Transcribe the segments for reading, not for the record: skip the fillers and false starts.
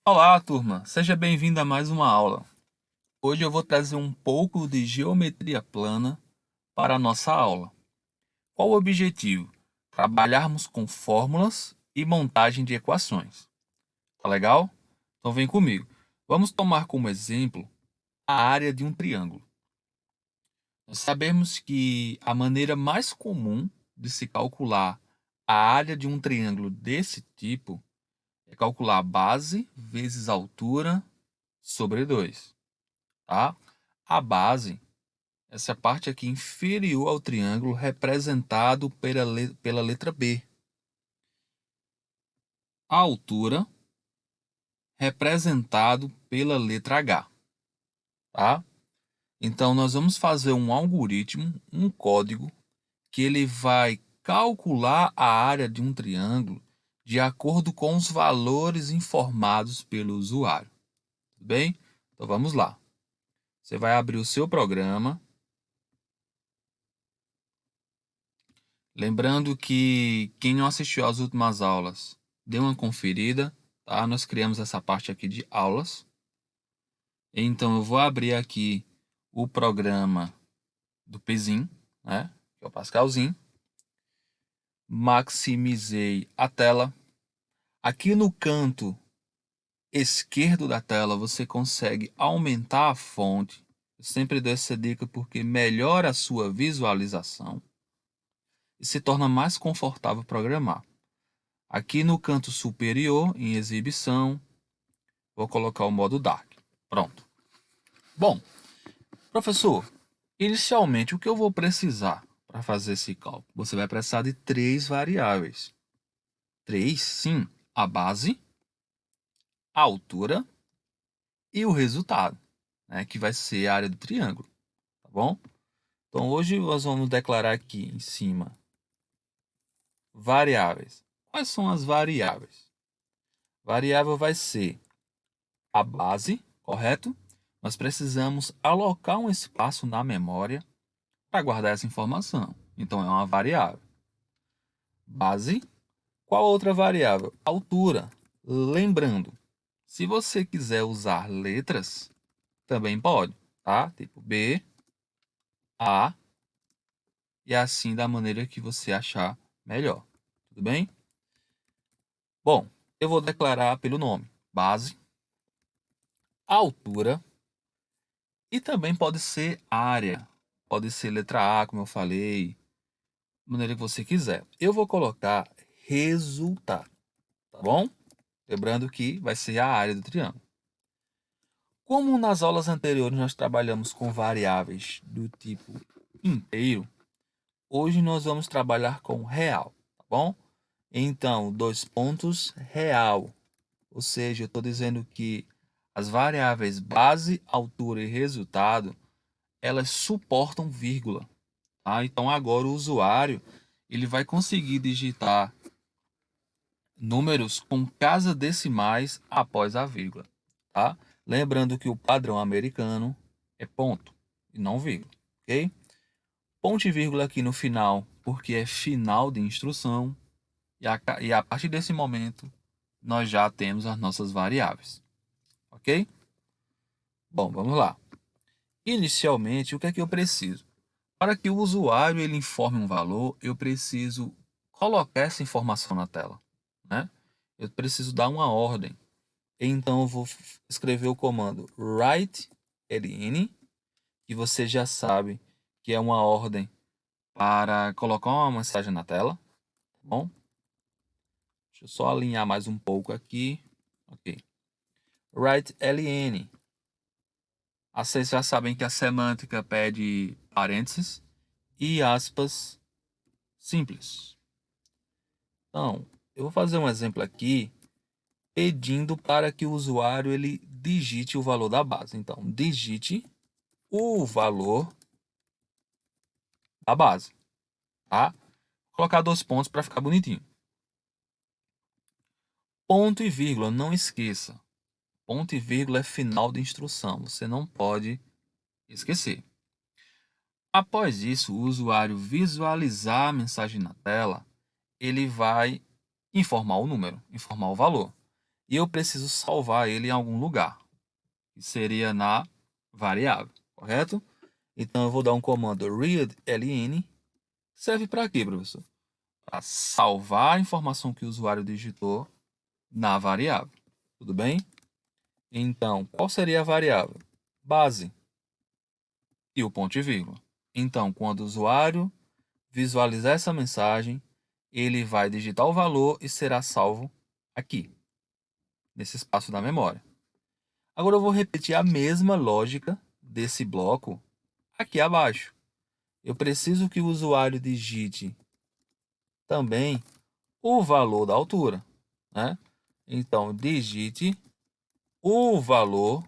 Olá, turma! Seja bem-vindo a mais uma aula. Hoje eu vou trazer um pouco de geometria plana para a nossa aula. Qual o objetivo? Trabalharmos com fórmulas e montagem de equações. Tá legal? Então vem comigo. Vamos tomar como exemplo a área de um triângulo. Nós sabemos que a maneira mais comum de se calcular a área de um triângulo desse tipo é calcular a base vezes a altura sobre 2. Tá? A base, essa parte aqui inferior ao triângulo, representado pela letra B. A altura, representado pela letra H. Tá? Então, nós vamos fazer um algoritmo, um código, que ele vai calcular a área de um triângulo de acordo com os valores informados pelo usuário. Tudo bem? Então, vamos lá. Você vai abrir o seu programa. Lembrando que quem não assistiu às últimas aulas, dê uma conferida, tá? Nós criamos essa parte aqui de aulas. Então, eu vou abrir aqui o programa do Pesim, né? Que é o Pascalzinho. Maximizei a tela. Aqui no canto esquerdo da tela, você consegue aumentar a fonte. Eu sempre dou essa dica porque melhora a sua visualização e se torna mais confortável programar. Aqui no canto superior, em exibição, vou colocar o modo Dark. Pronto. Bom, professor, inicialmente o que eu vou precisar para fazer esse cálculo? Você vai precisar de três variáveis. Três, sim, a base, a altura e o resultado, né, que vai ser a área do triângulo, tá bom? Então hoje nós vamos declarar aqui em cima variáveis. Quais são as variáveis? Variável vai ser a base, correto? Nós precisamos alocar um espaço na memória para guardar essa informação. Então, é uma variável. Base. Qual outra variável? Altura. Lembrando, se você quiser usar letras, também pode, tá? Tipo B, A, e assim da maneira que você achar melhor. Tudo bem? Bom, eu vou declarar pelo nome. Base, altura, e também pode ser área. Pode ser letra A, como eu falei, da maneira que você quiser. Eu vou colocar resultado, tá bom? Lembrando que vai ser a área do triângulo. Como nas aulas anteriores nós trabalhamos com variáveis do tipo inteiro, hoje nós vamos trabalhar com real, tá bom? Então, dois pontos, real. Ou seja, eu estou dizendo que as variáveis base, altura e resultado, elas suportam vírgula. Tá? Então, agora o usuário ele vai conseguir digitar números com casa decimais após a vírgula, tá? Lembrando que o padrão americano é ponto e não vírgula, ok? Ponto e vírgula aqui no final, porque é final de instrução, e a partir desse momento nós já temos as nossas variáveis, ok? Bom, vamos lá. Inicialmente, o que é que eu preciso? Para que o usuário ele informe um valor, eu preciso colocar essa informação na tela, né? Eu preciso dar uma ordem. Então, eu vou escrever o comando write-ln, que você já sabe que é uma ordem para colocar uma mensagem na tela. Tá bom? Deixa eu só alinhar mais um pouco aqui. Ok. Write-ln. Vocês já sabem que a semântica pede parênteses e aspas simples. Então, eu vou fazer um exemplo aqui pedindo para que o usuário ele digite o valor da base. Então, digite o valor da base, tá? Vou colocar dois pontos para ficar bonitinho. Ponto e vírgula, não esqueça. Ponto e vírgula é final de instrução, você não pode esquecer. Após isso, o usuário visualizar a mensagem na tela, ele vai informar o número, informar o valor. e eu preciso salvar ele em algum lugar, que seria na variável, correto? Então eu vou dar um comando readln, serve para quê, professor? Para salvar a informação que o usuário digitou na variável, tudo bem? Então, qual seria a variável? Base e o ponto e vírgula. Então, quando o usuário visualizar essa mensagem, ele vai digitar o valor e será salvo aqui, nesse espaço da memória. Agora eu vou repetir a mesma lógica desse bloco aqui abaixo. Eu preciso que o usuário digite também o valor da altura, né? Então, digite o valor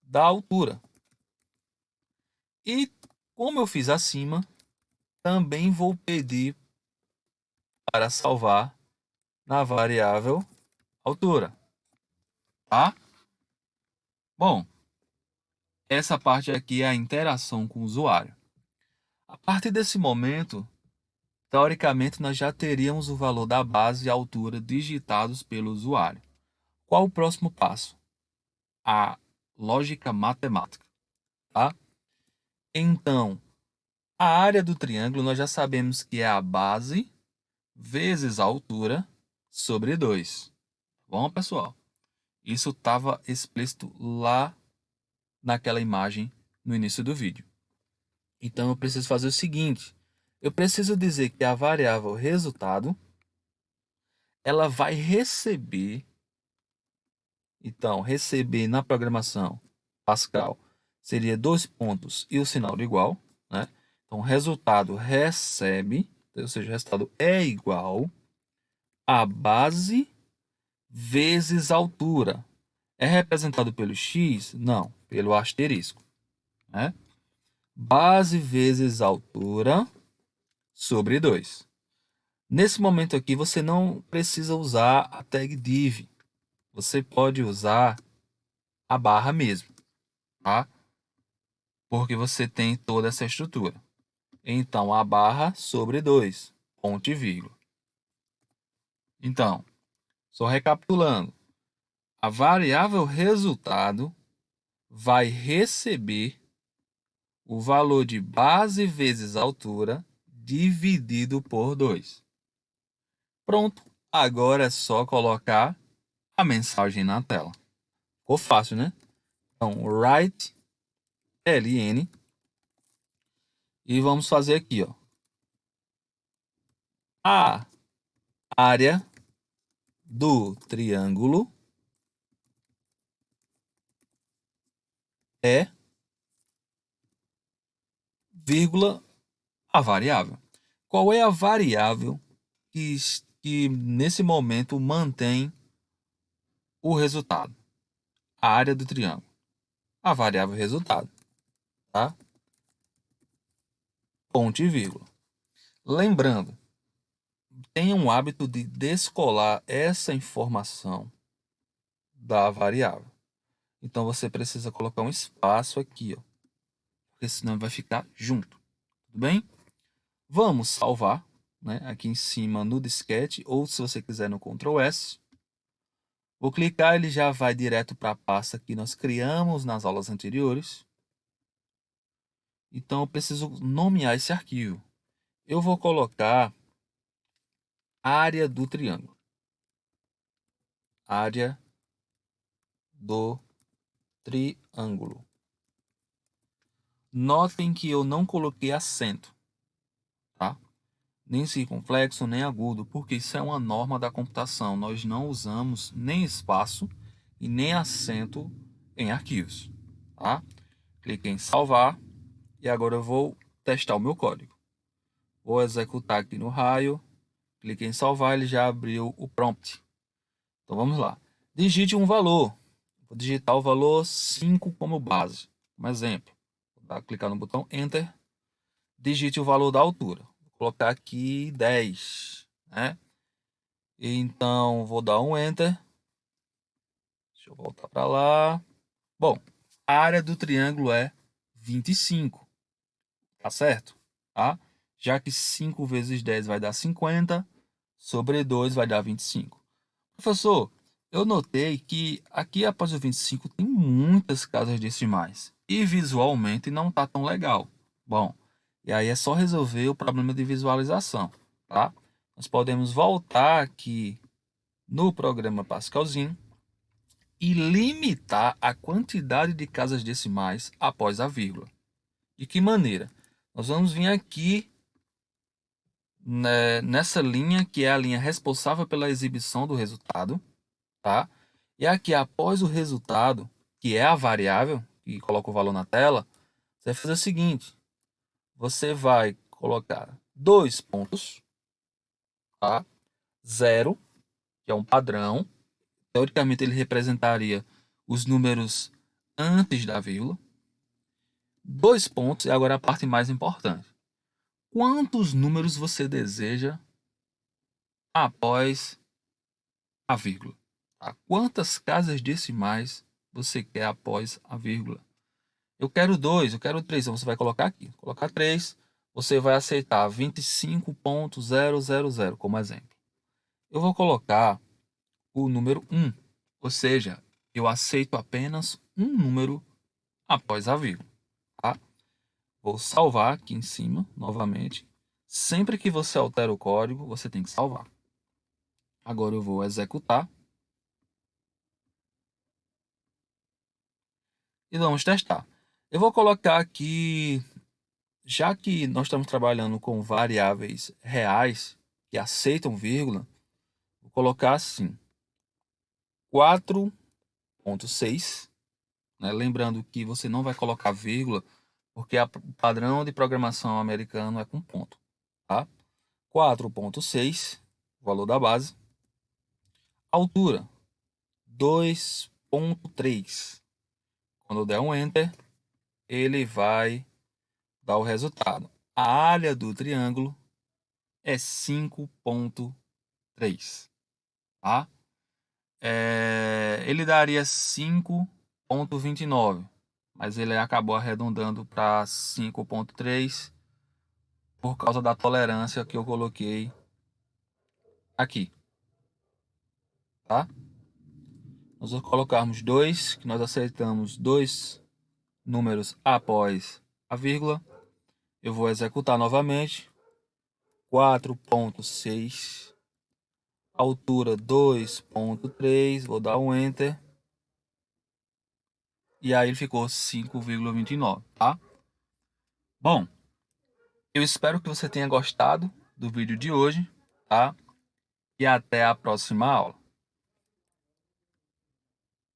da altura. E como eu fiz acima, também vou pedir para salvar na variável altura, tá? Bom, essa parte aqui é a interação com o usuário. A partir desse momento, teoricamente, nós já teríamos o valor da base e a altura digitados pelo usuário. Qual o próximo passo? A lógica matemática, tá? Então, a área do triângulo nós já sabemos que é a base vezes a altura sobre 2. Bom, pessoal? Isso estava explícito lá naquela imagem no início do vídeo. Então, eu preciso fazer o seguinte. Eu preciso dizer que a variável resultado, ela vai receber. Então, receber na programação Pascal seria 2 pontos e o sinal de igual, né? Então, resultado recebe, ou seja, o resultado é igual a base vezes altura. É representado pelo x? Não, pelo asterisco, né? Base vezes altura sobre 2. Nesse momento aqui, você não precisa usar a tag div. Você pode usar a barra mesmo, tá? Porque você tem toda essa estrutura. Então, a barra sobre 2, ponto e vírgula. Então, só recapitulando, a variável resultado vai receber o valor de base vezes altura dividido por 2. Pronto, agora é só colocar a mensagem na tela. Ficou fácil, né? Então, write ln e vamos fazer aqui, ó. A área do triângulo é, vírgula, a variável. Qual é a variável que nesse momento mantém o resultado? A área do triângulo. A variável resultado, tá? Ponto e vírgula. Lembrando, tenha um hábito de descolar essa informação da variável. Então você precisa colocar um espaço aqui, ó, porque senão vai ficar junto. Tudo bem? Vamos salvar, né, aqui em cima no disquete, ou se você quiser no Ctrl S. Vou clicar, ele já vai direto para a pasta que nós criamos nas aulas anteriores. Então eu preciso nomear esse arquivo. Eu vou colocar área do triângulo. Área do triângulo. Notem que eu não coloquei acento, tá? Nem circunflexo, nem agudo, porque isso é uma norma da computação. Nós não usamos nem espaço e nem acento em arquivos, tá? Clique em salvar e agora eu vou testar o meu código. Vou executar aqui no raio, clique em salvar, ele já abriu o prompt. Então vamos lá. Digite um valor. Vou digitar o valor 5 como base. Um exemplo. Vou clicar no botão Enter. Digite o valor da altura. Vou colocar aqui 10, né? Então, vou dar um Enter. Deixa eu voltar para lá. Bom, a área do triângulo é 25. Tá certo? Tá? Já que 5 vezes 10 vai dar 50, sobre 2 vai dar 25. Professor, eu notei que aqui após o 25 tem muitas casas decimais e visualmente não tá tão legal. Bom, e aí é só resolver o problema de visualização, tá? Nós podemos voltar aqui no programa Pascalzinho e limitar a quantidade de casas decimais após a vírgula. De que maneira? Nós vamos vir aqui, né, nessa linha que é a linha responsável pela exibição do resultado, tá? E aqui após o resultado, que é a variável que coloca o valor na tela, você vai fazer o seguinte: você vai colocar dois pontos, tá? Zero, que é um padrão. Teoricamente ele representaria os números antes da vírgula. Dois pontos, e agora a parte mais importante. Quantos números você deseja após a vírgula? Tá? Quantas casas decimais você quer após a vírgula? Eu quero 2, eu quero 3. Então você vai colocar aqui. Colocar 3, você vai aceitar 25.000 como exemplo. Eu vou colocar o número 1, ou seja, eu aceito apenas um número após a vírgula. Tá? Vou salvar aqui em cima, novamente. Sempre que você altera o código, você tem que salvar. Agora eu vou executar. E vamos testar. Eu vou colocar aqui, já que nós estamos trabalhando com variáveis reais que aceitam vírgula, vou colocar assim, 4.6, né? Lembrando que você não vai colocar vírgula, porque o padrão de programação americano é com ponto, tá? 4.6, valor da base. Altura, 2.3. Quando eu der um Enter, ele vai dar o resultado. A área do triângulo é 5.3, tá? Ele daria 5.29, mas ele acabou arredondando para 5.3 por causa da tolerância que eu coloquei aqui, tá? Nós vamos colocarmos 2, que nós aceitamos dois números após a vírgula. Eu vou executar novamente. 4.6, altura 2.3, vou dar um Enter. E aí ele ficou 5,29, tá? Bom, eu espero que você tenha gostado do vídeo de hoje, tá? E até a próxima aula.